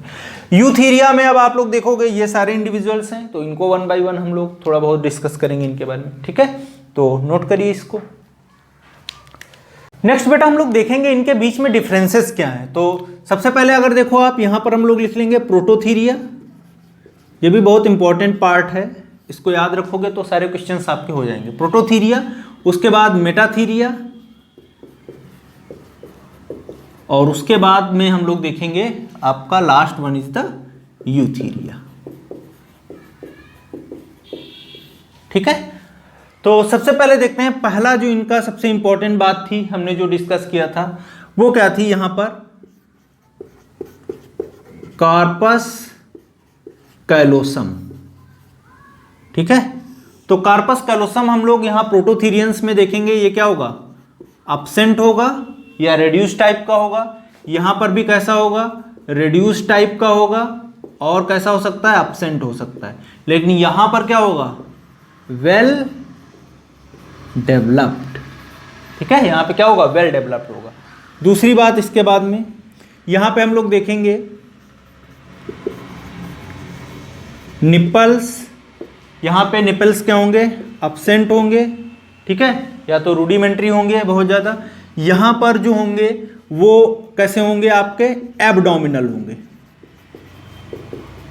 यूथीरिया में अब आप लोग देखोगे ये सारे इंडिविजुअल्स हैं, तो इनको 1 बाय 1 हम लोग थोड़ा बहुत डिस्कस करेंगे इनके बारे में। ठीक है, तो नोट करिए इसको। नेक्स्ट बेटा हम लोग देखेंगे इनके बीच में डिफरेंसेस क्या हैं। तो सबसे पहले अगर देखो आप, यहां पर हम लोग लिख लेंगे प्रोटोथीरिया। ये भी बहुत इंपॉर्टेंट पार्ट है, इसको याद रखोगे तो सारे क्वेश्चंस आपके हो जाएंगे। प्रोटोथीरिया, उसके बाद मेटाथीरिया, और उसके बाद में हम लोग देखेंगे आपका last one is the Eutheria. ठीक है, तो सबसे पहले देखते हैं, पहला जो इनका सबसे इंपॉर्टेंट बात थी हमने जो डिस्कस किया था वो क्या थी, यहां पर कार्पस कैलोसम। ठीक है, तो कार्पस कैलोसम हम लोग यहां प्रोटोथीरियंस में देखेंगे, ये क्या होगा, एब्सेंट होगा या रेड्यूस टाइप का होगा। यहां पर भी कैसा होगा, रेड्यूस टाइप का होगा, और कैसा हो सकता है, एब्सेंट हो सकता है। लेकिन यहां पर क्या होगा, वेल डेवलप्ड। ठीक है, यहां पे क्या होगा, वेल डेवलप्ड होगा। दूसरी बात इसके बाद में यहां पे हम लोग देखेंगे निपल्स। यहां पे निपल्स क्या होंगे, एब्सेंट होंगे। ठीक है, या तो रूडिमेंट्री होंगे बहुत ज्यादा, यहां पर जो होंगे वो कैसे होंगे, आपके एब्डोमिनल होंगे,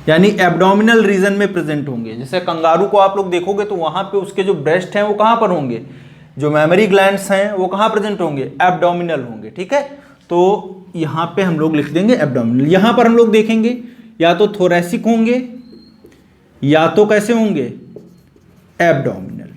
यानी एब्डोमिनल रीजन में प्रेजेंट होंगे। जैसे कंगारू को आप लोग देखोगे तो वहां पे उसके जो ब्रेस्ट हैं वो कहां पर होंगे, जो मेमोरी ग्लैंड्स हैं वो कहां प्रेजेंट होंगे, एब्डोमिनल होंगे। ठीक है, तो यहां पे हम लोग लिख देंगे एब्डोमिनल। यहां पर हम लोग देखेंगे या तो थोरैसिक होंगे या तो कैसे होंगे, एब्डोमिनल।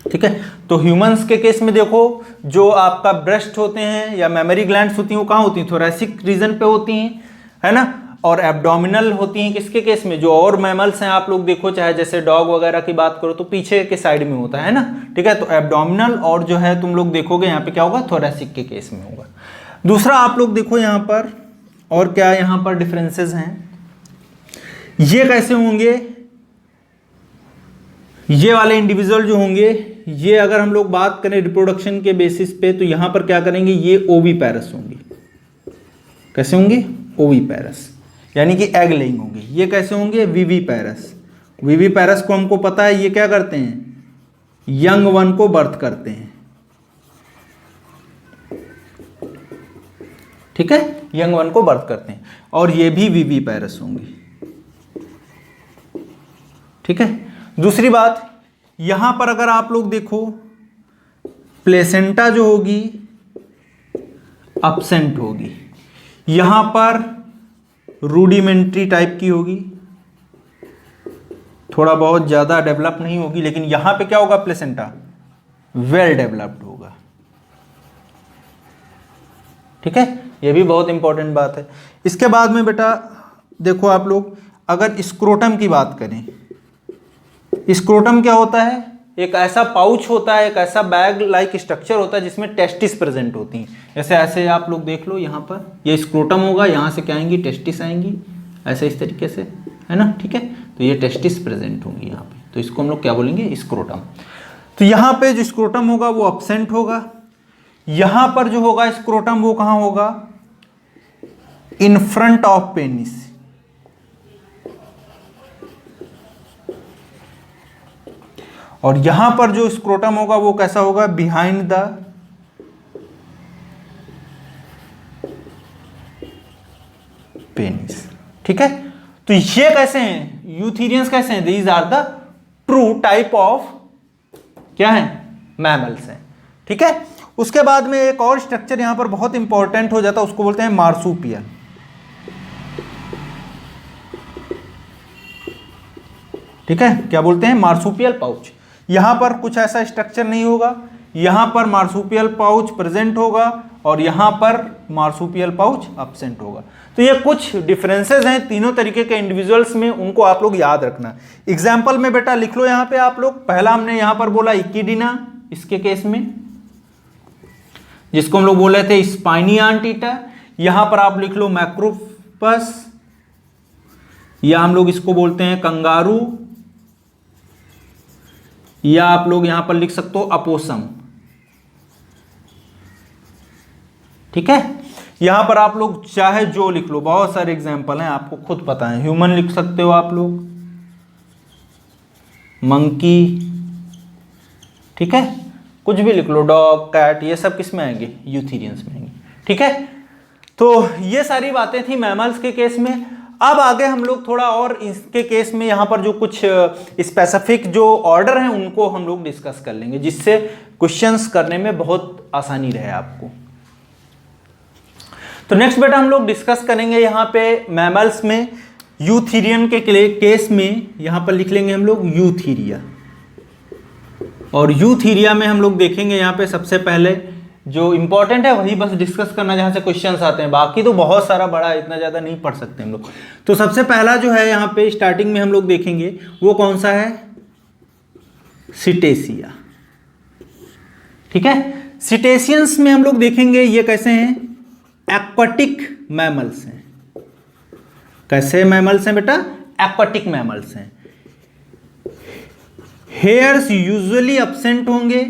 ठीक है, तो ह्यूमंस के केस में देखो, जो आपका ब्रेस्ट होते हैं या मेमोरी ग्लैंड्स होती हैं वो कहाँ होती हैं, थोरैसिक रीजन पे होती हैं, है ना। और एब्डोमिनल होती हैं किसके केस में, जो और मैमल्स हैं आप लोग देखो, चाहे जैसे डॉग वगैरह की बात करो तो पीछे के साइड में होता है ना। ठीक है, तो एब्डोमिनल और जो है तुम लोग देखोगे यहाँ पे क्या होगा, थोरैसिक के केस में होगा। दूसरा आप लोग देखो यहाँ पर और क्या यहाँ पर डिफरेंसेस हैं, ये कैसे होंगे, ये वाले इंडिविजुअल जो होंगे, ये अगर हम लोग बात करें रिप्रोडक्शन के बेसिस पे तो यहां पर क्या करेंगे, ये ओवीपैरस होंगे। कैसे होंगे, ओवीपैरस, यानी कि एग लेइंग होंगे। ये कैसे होंगे, विवीपैरस। विवीपैरस को हमको पता है ये क्या करते हैं, यंग वन को बर्थ करते हैं। ठीक है, यंग वन को बर्थ करते हैं, और ये भी विवीपैरस होंगे। ठीक है, दूसरी बात, यहां पर अगर आप लोग देखो प्लेसेंटा जो होगी अब्सेंट होगी, यहां पर रूडिमेंट्री टाइप की होगी, थोड़ा बहुत ज्यादा डेवलप नहीं होगी, लेकिन यहां पे क्या होगा, प्लेसेंटा वेल डेवलप्ड होगा। ठीक है, यह भी बहुत इंपॉर्टेंट बात है। इसके बाद में बेटा देखो आप लोग, अगर स्क्रोटम की बात करें, स्क्रोटम क्या होता है, एक ऐसा पाउच होता है, एक ऐसा बैग लाइक स्ट्रक्चर होता है जिसमें टेस्टिस प्रेजेंट होती हैं। जैसे ऐसे आप लोग देख लो, यहाँ पर ये स्क्रोटम होगा, यहाँ से क्या आएंगी, टेस्टिस आएंगी, ऐसे इस तरीके से, है ना। ठीक है, तो ये टेस्टिस प्रेजेंट होंगी यहाँ पे, तो इसको हम लोग क्या बोलेंगे, स्क्रोटम। तो यहाँ पे जो स्क्रोटम होगा वो अब्सेंट होगा। यहाँ पर जो होगा स्क्रोटम वो कहाँ होगा, इन फ्रंट ऑफ पेनिस। और यहां पर जो स्क्रोटम होगा वो कैसा होगा, बिहाइंड द पेनिस। ठीक है, तो ये कैसे हैं, यूथेरियंस कैसे हैं, these are the true type of क्या है, मैमल्स हैं। ठीक है, उसके बाद में एक और स्ट्रक्चर यहां पर बहुत इंपॉर्टेंट हो जाता है, उसको बोलते हैं मार्सुपियल। ठीक है, क्या बोलते हैं, मार्सुपियल पाउच। यहां पर कुछ ऐसा स्ट्रक्चर नहीं होगा, यहां पर मार्सुपियल पाउच प्रेजेंट होगा और यहां पर मार्सुपियल पाउच एब्सेंट होगा। तो ये कुछ डिफरेंसेस हैं तीनों तरीके के इंडिविजुअल्स में, उनको आप लोग याद रखना। एग्जाम्पल में बेटा लिख लो यहां पे आप लोग। पहला हमने यहां पर बोला इक्विडिना, इसके केस में जिसको हम लोग बोल रहे थे स्पाइनी एंटीटा। यहां पर आप लिख लो मैक्रोपस, या हम लोग इसको बोलते हैं कंगारू, या आप लोग यहां पर लिख सकते हो अपोसम। ठीक है, यहां पर आप लोग चाहे जो लिख लो, बहुत सारे एग्जांपल हैं, आपको खुद पता है। ह्यूमन लिख सकते हो आप लोग, मंकी, ठीक है, कुछ भी लिख लो, डॉग, कैट, ये सब किस में आएंगे, यूथेरियंस में आएंगे। ठीक है, तो ये सारी बातें थी मैमल्स के केस में। अब आगे हम लोग थोड़ा और इसके केस में यहाँ पर जो कुछ स्पेसिफिक जो ऑर्डर हैं उनको हम लोग डिस्कस कर लेंगे, जिससे क्वेश्चंस करने में बहुत आसानी रहे आपको। तो नेक्स्ट बेटा हम लोग डिस्कस करेंगे यहाँ पे मैमल्स में यूथेरियन के केस में, यहाँ पर लिख लेंगे हम लोग यूथीरिया। और यूथीरिया में हम लोग देखेंगे यहाँ पे सबसे पहले जो इंपॉर्टेंट है वही बस डिस्कस करना, जहां से क्वेश्चंस आते हैं, बाकी तो बहुत सारा बड़ा, इतना ज्यादा नहीं पढ़ सकते हम लोग। तो सबसे पहला जो है यहाँ पे स्टार्टिंग में हम लोग देखेंगे वो कौन सा है, सिटेसिया। ठीक है, सिटेशियंस में हम लोग देखेंगे ये कैसे हैं, एक्वाटिक मैमल्स हैं। कैसे मैमल्स हैं बेटा, एक्वाटिक मैमल्स हैं। हेयर्स यूजुअली एब्सेंट होंगे,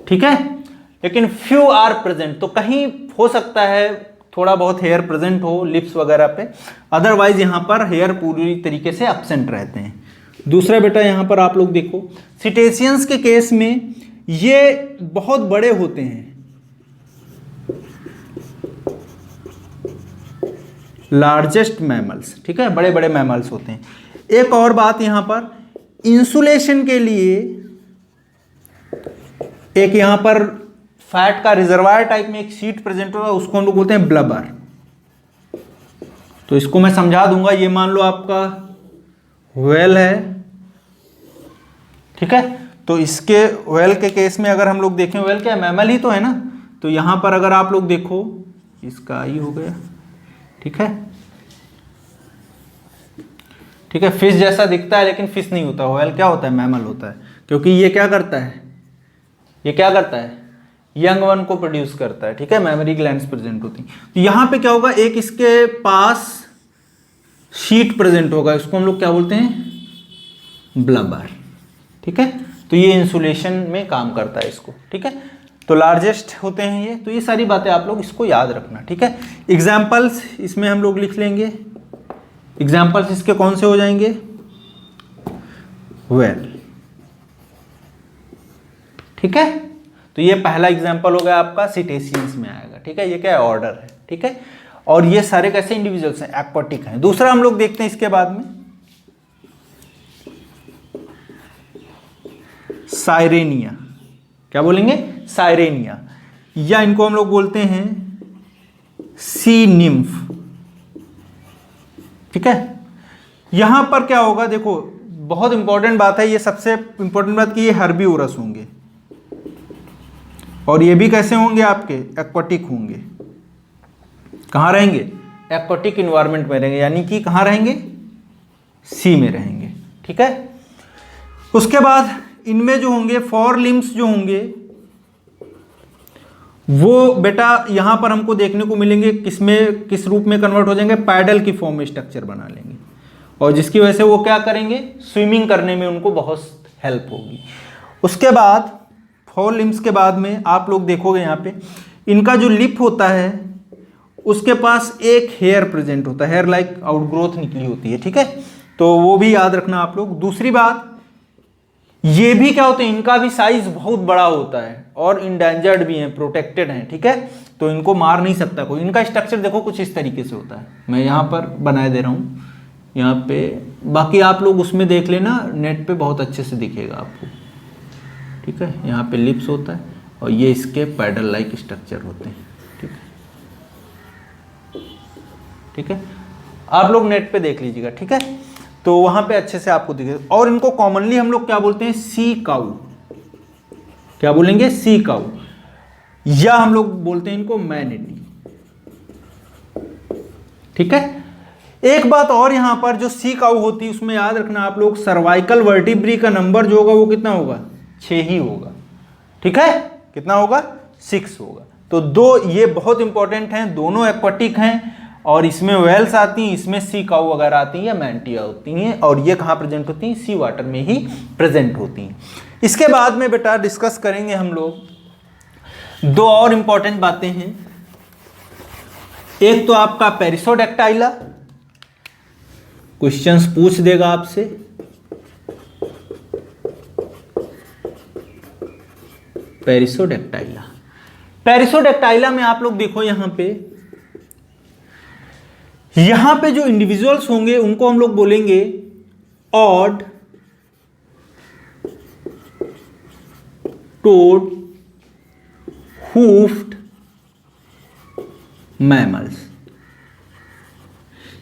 ठीक है, लेकिन फ्यू आर प्रेजेंट, तो कहीं हो सकता है थोड़ा बहुत हेयर प्रेजेंट हो लिप्स वगैरह पे, अदरवाइज यहां पर हेयर पूरी तरीके से एब्सेंट रहते हैं। दूसरा बेटा यहां पर आप लोग देखो, सिटेशियंस के केस में ये बहुत बड़े होते हैं, लार्जेस्ट मैमल्स, ठीक है, बड़े बड़े मैमल्स होते हैं। एक और बात यहां पर, इंसुलेशन के लिए एक यहां पर फैट का रिजर्वायर टाइप में एक शीट प्रेजेंट होगा, उसको हम लोग बोलते हैं ब्लबर। तो इसको मैं समझा दूंगा, ये मान लो आपका व्हेल है, ठीक है। तो इसके व्हेल के केस में अगर हम लोग देखें, व्हेल क्या है, मैमल ही तो है ना। तो यहां पर अगर आप लोग देखो, इसका ही हो गया, ठीक है, ठीक है। फिश जैसा दिखता है लेकिन फिश नहीं होता, व्हेल क्या होता है, मैमल होता है, क्योंकि ये क्या करता है, ये क्या करता है, यंग वन को प्रोड्यूस करता है, ठीक है, मेमोरी ग्लैंड्स प्रेजेंट होती हैं। तो यहां पे क्या होगा, एक इसके पास शीट प्रेजेंट होगा, इसको हम लोग क्या बोलते हैं, ब्लबर, ठीक है। तो ये इंसुलेशन में काम करता है इसको, ठीक है। तो लार्जेस्ट होते हैं ये। तो ये सारी बातें आप लोग इसको याद रखना, ठीक है। एग्जाम्पल्स इसमें हम लोग लिख लेंगे, एग्जाम्पल्स इसके कौन से हो जाएंगे, व्हेल, ठीक है। तो ये पहला एग्जाम्पल हो गया आपका, सिटेशियंस में आएगा, ठीक है। ये क्या है, ऑर्डर है, ठीक है। और ये सारे कैसे इंडिविजुअल्स हैं, एक्वाटिक हैं। दूसरा हम लोग देखते हैं इसके बाद में, साइरेनिया, क्या बोलेंगे, साइरेनिया, या इनको हम लोग बोलते हैं सी निम्फ, ठीक है। यहां पर क्या होगा, देखो बहुत इंपॉर्टेंट बात है, ये सबसे इंपॉर्टेंट बात कि ये हर्बीवोरस होंगे, और ये भी कैसे होंगे, आपके एक्वाटिक होंगे। कहां रहेंगे, एक्वाटिक इन्वायरमेंट में रहेंगे, यानी कि कहां रहेंगे, सी में रहेंगे, ठीक है। उसके बाद इनमें जो होंगे फोर लिम्स जो होंगे, वो बेटा यहां पर हमको देखने को मिलेंगे, किसमें, किस रूप में कन्वर्ट हो जाएंगे, पैडल की फॉर्म में स्ट्रक्चर बना लेंगे, और जिसकी वजह से वो क्या करेंगे, स्विमिंग करने में उनको बहुत हेल्प होगी। उसके बाद फोर लिम्स के बाद में आप लोग देखोगे यहाँ पे इनका जो लिप होता है उसके पास एक हेयर प्रेजेंट होता है, हेयर लाइक आउटग्रोथ निकली होती है, ठीक है। तो वो भी याद रखना आप लोग। दूसरी बात, ये भी क्या होते हैं, इनका भी साइज बहुत बड़ा होता है और इंडेंजर्ड भी हैं, प्रोटेक्टेड हैं, ठीक है। तो इनको मार नहीं सकता कोई। इनका स्ट्रक्चर देखो कुछ इस तरीके से होता है, मैं यहाँ पर बनाए दे रहा हूँ यहाँ पे, बाकी आप लोग उसमें देख लेना, नेट पे बहुत अच्छे से दिखेगा आपको, ठीक है। यहाँ पे लिप्स होता है और ये इसके पैडल लाइक स्ट्रक्चर होते हैं, ठीक है, ठीक है। आप लोग नेट पे देख लीजिएगा, ठीक है। तो वहां पे अच्छे से आपको दिखेगा। और इनको कॉमनली हम लोग क्या बोलते हैं, सी काऊ, क्या बोलेंगे, सी काऊ, या हम लोग बोलते हैं इनको मैनिटी, ठीक है। एक बात और, यहां पर जो सी काऊ होती है उसमें याद रखना आप लोग, सर्वाइकल वर्टिब्री का नंबर जो होगा वो कितना होगा, 6 ही होगा, ठीक है। कितना होगा, 6 होगा। तो दो ये बहुत इंपॉर्टेंट हैं, दोनों एक्वाटिक हैं, और इसमें वेल्स आती हैं, इसमें सी काऊ वगैरह आती हैं या मैंटिया होती हैं, और ये कहाँ प्रेजेंट होती हैं, सी वाटर में ही प्रेजेंट होती हैं। इसके बाद में बेटा डिस्कस करेंगे हम लोग दो और इंपॉर्टेंट बातें हैं। एक तो आपका पेरिसोडेक्टाइला, क्वेश्चंस पूछ देगा आपसे, पेरिसोडेक्टाइला। पेरिसोडेक्टाइला में आप लोग देखो यहां पे जो इंडिविजुअल्स होंगे उनको हम लोग बोलेंगे ऑड टोड हूफ्ड मैमल्स,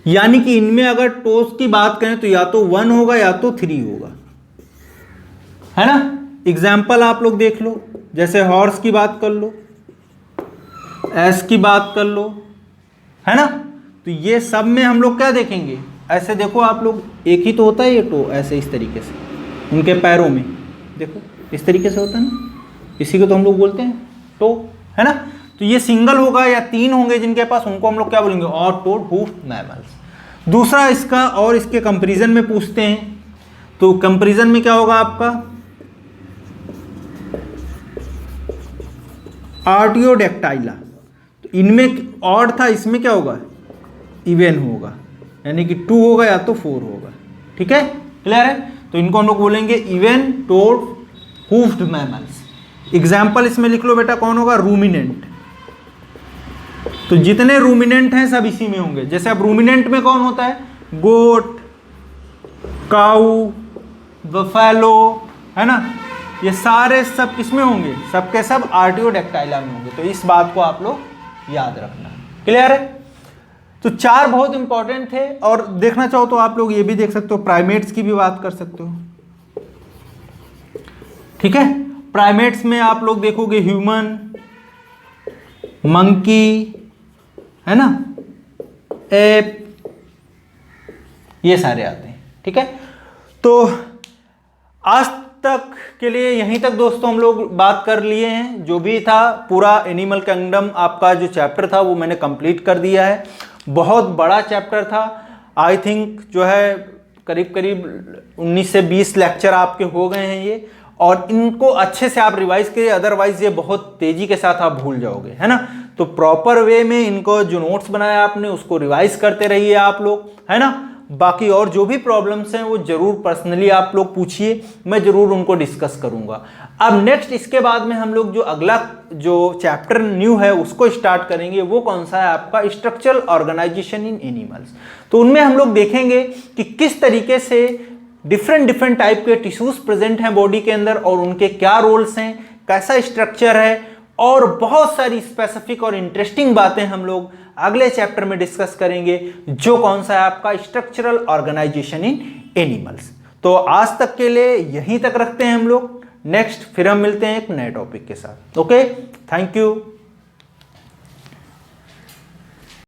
यानी कि इनमें अगर टोस की बात करें तो या तो 1 होगा या तो 3 होगा, है ना। एग्जाम्पल आप लोग देख लो, जैसे हॉर्स की बात कर लो, एस की बात कर लो, है ना। तो ये सब में हम लोग क्या देखेंगे, ऐसे देखो आप लोग, एक ही तो होता है ये टो, ऐसे इस तरीके से उनके पैरों में देखो इस तरीके से होता है ना, इसी को तो हम लोग बोलते हैं टो, है ना। तो ये सिंगल होगा या 3 होंगे जिनके पास, उनको हम लोग क्या बोलेंगे, ऑड टोड हूफ्ड मैमल्स। दूसरा इसका और इसके कंपैरिजन में पूछते हैं, तो कंपैरिजन में क्या होगा आपका, आर्टियोडेक्टाइला। तो इनमें ऑड था, इसमें क्या होगा, इवन होगा, यानी कि 2 होगा या तो 4 होगा, ठीक है, क्लियर है। तो इनको हम लोग बोलेंगे इवन टोड हूफ्ड मैमल्स। एग्जाम्पल इसमें लिख लो बेटा, कौन होगा? रूमिनेंट। तो जितने रूमिनेंट हैं सब इसी में होंगे। जैसे अब रूमिनेंट में कौन होता है? गोट, काऊ, बफेलो, है ना, ये सारे सब किसमें होंगे? सब के सब आर्टियोडैक्टाइला में होंगे। तो इस बात को आप लोग याद रखना। क्लियर है? तो 4 बहुत इंपॉर्टेंट थे। और देखना चाहो तो आप लोग ये भी देख सकते हो, प्राइमेट्स की भी बात कर सकते हो। ठीक है, प्राइमेट्स में आप लोग देखोगे ह्यूमन, मंकी, है ना, एप, ये सारे आते हैं। ठीक है, तो आज तक के लिए यहीं तक दोस्तों हम लोग बात कर लिए हैं। जो भी था पूरा एनिमल किंगडम आपका जो चैप्टर था वो मैंने कंप्लीट कर दिया है। बहुत बड़ा चैप्टर था। आई थिंक जो है करीब करीब 19 से 20 लेक्चर आपके हो गए हैं ये, और इनको अच्छे से आप रिवाइज करिए, अदरवाइज ये बहुत तेजी के साथ आप भूल जाओगे, है ना। तो प्रॉपर वे में इनको जो नोट्स बनाया आपने उसको रिवाइज करते रहिए आप लोग, है ना। बाकी और जो भी प्रॉब्लम्स हैं वो जरूर पर्सनली आप लोग पूछिए, मैं जरूर उनको डिस्कस करूंगा। अब नेक्स्ट इसके बाद में हम लोग जो अगला जो चैप्टर न्यू है उसको स्टार्ट करेंगे। वो कौन सा है? आपका स्ट्रक्चरल ऑर्गेनाइजेशन इन एनिमल्स। तो उनमें हम लोग देखेंगे कि किस तरीके से डिफरेंट टाइप के टिश्यूज प्रेजेंट हैं बॉडी के अंदर और उनके क्या रोल्स हैं, कैसा स्ट्रक्चर है, और बहुत सारी स्पेसिफिक और इंटरेस्टिंग बातें हम लोग अगले चैप्टर में डिस्कस करेंगे, जो कौन सा है? आपका स्ट्रक्चरल ऑर्गेनाइजेशन इन एनिमल्स। तो आज तक के लिए यहीं तक रखते हैं हम लोग। नेक्स्ट फिर हम मिलते हैं एक नए टॉपिक के साथ। Okay, thank you.